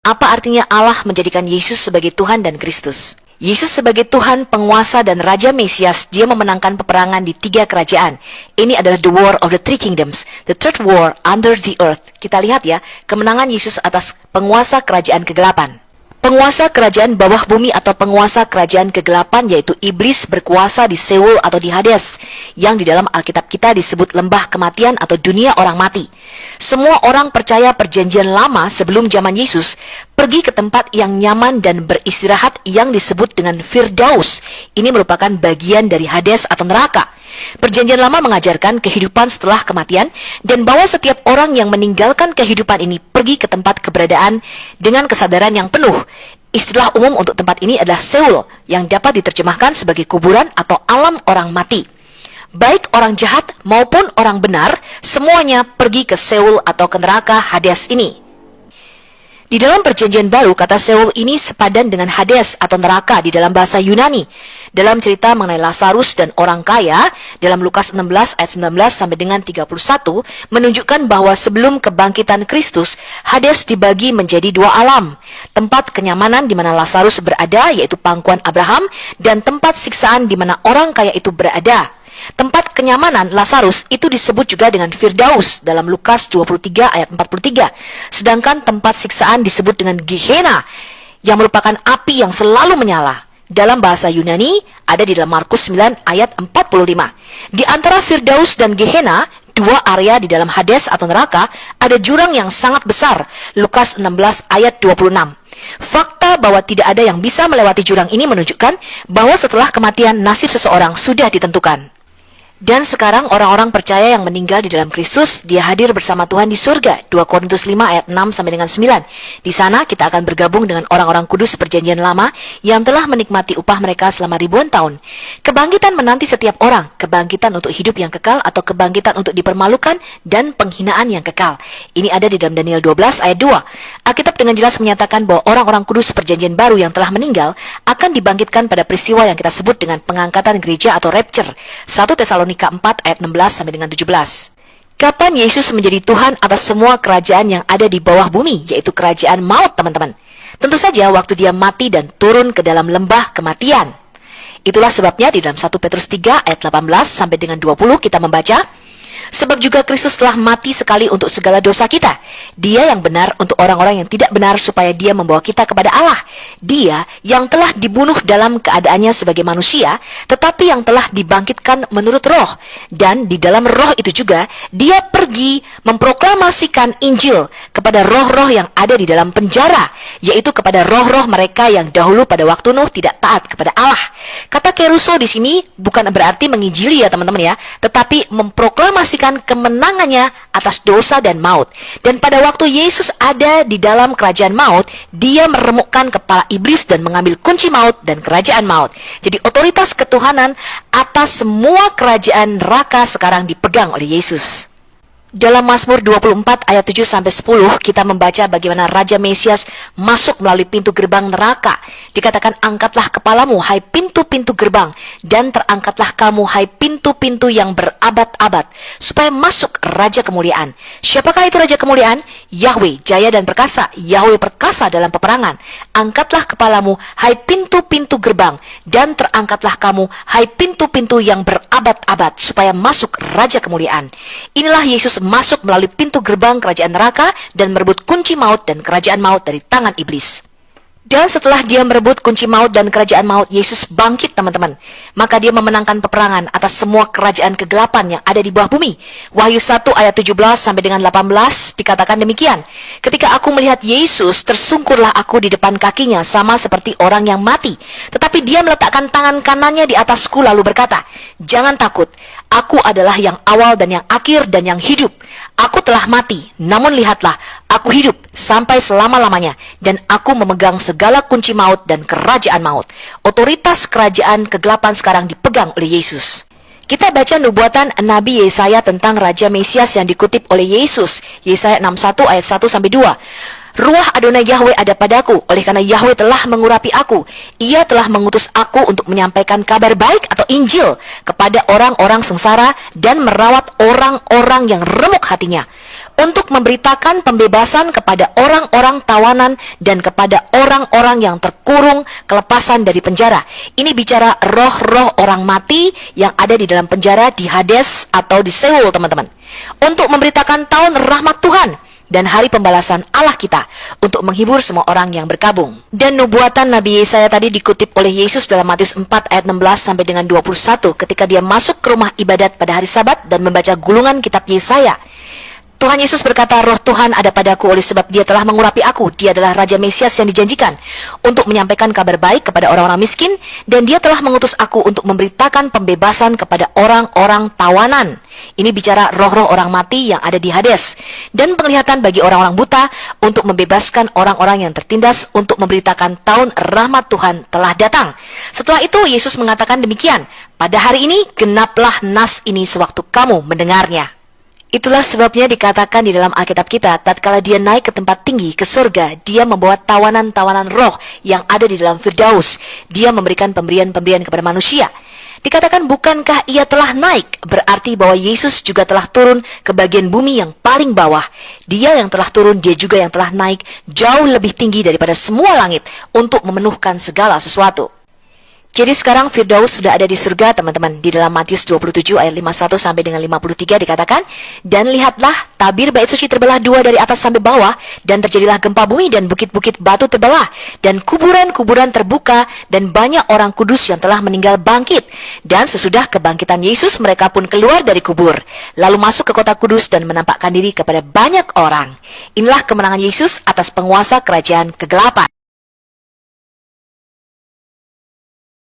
Apa artinya Allah menjadikan Yesus sebagai Tuhan dan Kristus? Yesus sebagai Tuhan, penguasa, dan Raja Mesias, dia memenangkan peperangan di 3 kerajaan. Ini adalah the war of the 3 kingdoms, the third war under the earth. Kita lihat ya, kemenangan Yesus atas penguasa kerajaan kegelapan. Penguasa kerajaan bawah bumi atau penguasa kerajaan kegelapan yaitu iblis berkuasa di Seoul atau di Hades, yang di dalam Alkitab kita disebut lembah kematian atau dunia orang mati. Semua orang percaya perjanjian lama sebelum zaman Yesus pergi ke tempat yang nyaman dan beristirahat yang disebut dengan Firdaus. Ini merupakan bagian dari Hades atau neraka. Perjanjian lama mengajarkan kehidupan setelah kematian dan bahwa setiap orang yang meninggalkan kehidupan ini pergi ke tempat keberadaan dengan kesadaran yang penuh. Istilah umum untuk tempat ini adalah Seoul, yang dapat diterjemahkan sebagai kuburan atau alam orang mati. Baik orang jahat maupun orang benar, semuanya pergi ke Seoul atau ke neraka Hades ini. Di dalam perjanjian baru, kata Seoul ini sepadan dengan Hades atau neraka di dalam bahasa Yunani. Dalam cerita mengenai Lazarus dan orang kaya, dalam Lukas 16 ayat 19 sampai dengan 31, menunjukkan bahwa sebelum kebangkitan Kristus, Hades dibagi menjadi 2 alam. Tempat kenyamanan di mana Lazarus berada, yaitu pangkuan Abraham, dan tempat siksaan di mana orang kaya itu berada. Tempat kenyamanan Lazarus itu disebut juga dengan Firdaus dalam Lukas 23 ayat 43. Sedangkan tempat siksaan disebut dengan Gehenna, yang merupakan api yang selalu menyala. Dalam bahasa Yunani ada di dalam Markus 9 ayat 45. Di antara Firdaus dan Gehenna, 2 area di dalam Hades atau neraka, ada jurang yang sangat besar. Lukas 16 ayat 26. Fakta bahwa tidak ada yang bisa melewati jurang ini menunjukkan bahwa setelah kematian nasib seseorang sudah ditentukan. Dan sekarang orang-orang percaya yang meninggal di dalam Kristus, dia hadir bersama Tuhan di surga. 2 Korintus 5 ayat 6 sampai dengan 9. Di sana kita akan bergabung dengan orang-orang kudus perjanjian lama yang telah menikmati upah mereka selama ribuan tahun. Kebangkitan menanti setiap orang, kebangkitan untuk hidup yang kekal atau kebangkitan untuk dipermalukan dan penghinaan yang kekal. Ini ada di dalam Daniel 12 ayat 2. Alkitab dengan jelas menyatakan bahwa orang-orang kudus perjanjian baru yang telah meninggal akan dibangkitkan pada peristiwa yang kita sebut dengan pengangkatan gereja atau rapture. 1 Tesalonika 4 ayat 16 sampai dengan 17. Kapan Yesus menjadi Tuhan atas semua kerajaan yang ada di bawah bumi, yaitu kerajaan maut, teman-teman? Tentu saja waktu dia mati dan turun ke dalam lembah kematian. Itulah sebabnya di dalam 1 Petrus 3 ayat 18 sampai dengan 20 kita membaca, sebab juga Kristus telah mati sekali untuk segala dosa kita. Dia yang benar untuk orang-orang yang tidak benar supaya dia membawa kita kepada Allah. Dia yang telah dibunuh dalam keadaannya sebagai manusia, tetapi yang telah dibangkitkan menurut roh. Dan di dalam roh itu juga, dia pergi memproklamasikan Injil kepada roh-roh yang ada di dalam penjara, yaitu kepada roh-roh mereka yang dahulu pada waktu Nuh tidak taat kepada Allah. Kata keruso di sini bukan berarti menginjili ya teman-teman ya, tetapi memproklamasikan kemenangannya atas dosa dan maut. Dan pada waktu Yesus ada di dalam kerajaan maut, dia meremukkan kepala iblis dan mengambil kunci maut dan kerajaan maut. Jadi otoritas ketuhanan atas semua kerajaan neraka sekarang dipegang oleh Yesus. Dalam Mazmur 24 ayat 7 sampai 10 kita membaca bagaimana Raja Mesias masuk melalui pintu gerbang neraka. Dikatakan, angkatlah kepalamu hai pintu-pintu gerbang, dan terangkatlah kamu hai pintu-pintu yang berabad-abad, supaya masuk Raja Kemuliaan. Siapakah itu Raja Kemuliaan? Yahweh, jaya dan perkasa. Yahweh perkasa dalam peperangan. Angkatlah kepalamu hai pintu-pintu gerbang, dan terangkatlah kamu hai pintu-pintu yang berabad-abad, supaya masuk Raja Kemuliaan. Inilah Yesus masuk melalui pintu gerbang kerajaan neraka dan merebut kunci maut dan kerajaan maut dari tangan iblis. Dan setelah dia merebut kunci maut dan kerajaan maut, Yesus bangkit, teman-teman. Maka dia memenangkan peperangan atas semua kerajaan kegelapan yang ada di bawah bumi. Wahyu 1 ayat 17 sampai dengan 18 dikatakan demikian. Ketika aku melihat Yesus, tersungkurlah aku di depan kakinya sama seperti orang yang mati. Tetapi dia meletakkan tangan kanannya di atasku lalu berkata, jangan takut, aku adalah yang awal dan yang akhir dan yang hidup. Aku telah mati, namun lihatlah, aku hidup sampai selama-lamanya, dan aku memegang segala kunci maut dan kerajaan maut. Otoritas kerajaan kegelapan sekarang dipegang oleh Yesus. Kita baca nubuatan Nabi Yesaya tentang Raja Mesias yang dikutip oleh Yesus. Yesaya 61 ayat 1 sampai 2. Ruah Adonai Yahweh ada padaku, oleh karena Yahweh telah mengurapi aku. Ia telah mengutus aku untuk menyampaikan kabar baik atau Injil kepada orang-orang sengsara dan merawat orang-orang yang remuk hatinya, untuk memberitakan pembebasan kepada orang-orang tawanan dan kepada orang-orang yang terkurung kelepasan dari penjara. Ini bicara roh-roh orang mati yang ada di dalam penjara di Hades atau di Seoul, teman-teman. Untuk memberitakan tahun rahmat Tuhan dan hari pembalasan Allah kita untuk menghibur semua orang yang berkabung. Dan nubuatan Nabi Yesaya tadi dikutip oleh Yesus dalam Matius 4 ayat 16 sampai dengan 21 ketika dia masuk ke rumah ibadat pada hari Sabat dan membaca gulungan kitab Yesaya. Tuhan Yesus berkata, "Roh Tuhan ada padaku oleh sebab dia telah mengurapi aku. Dia adalah Raja Mesias yang dijanjikan untuk menyampaikan kabar baik kepada orang-orang miskin, dan dia telah mengutus aku untuk memberitakan pembebasan kepada orang-orang tawanan." Ini bicara roh-roh orang mati yang ada di Hades, dan penglihatan bagi orang-orang buta, untuk membebaskan orang-orang yang tertindas, untuk memberitakan tahun rahmat Tuhan telah datang. Setelah itu Yesus mengatakan demikian, "Pada hari ini genaplah nas ini sewaktu kamu mendengarnya." Itulah sebabnya dikatakan di dalam Alkitab kita, tatkala dia naik ke tempat tinggi, ke surga, dia membawa tawanan-tawanan roh yang ada di dalam Firdaus. Dia memberikan pemberian-pemberian kepada manusia. Dikatakan, bukankah ia telah naik? Berarti bahwa Yesus juga telah turun ke bagian bumi yang paling bawah. Dia yang telah turun, dia juga yang telah naik jauh lebih tinggi daripada semua langit untuk memenuhkan segala sesuatu. Jadi sekarang Firdaus sudah ada di surga, teman-teman. Di dalam Matius 27 ayat 51 sampai dengan 53 dikatakan, "Dan lihatlah, tabir bait suci terbelah dua dari atas sampai bawah, dan terjadilah gempa bumi dan bukit-bukit batu terbelah, dan kuburan-kuburan terbuka, dan banyak orang kudus yang telah meninggal bangkit. Dan sesudah kebangkitan Yesus, mereka pun keluar dari kubur, lalu masuk ke kota kudus dan menampakkan diri kepada banyak orang." Inilah kemenangan Yesus atas penguasa kerajaan kegelapan.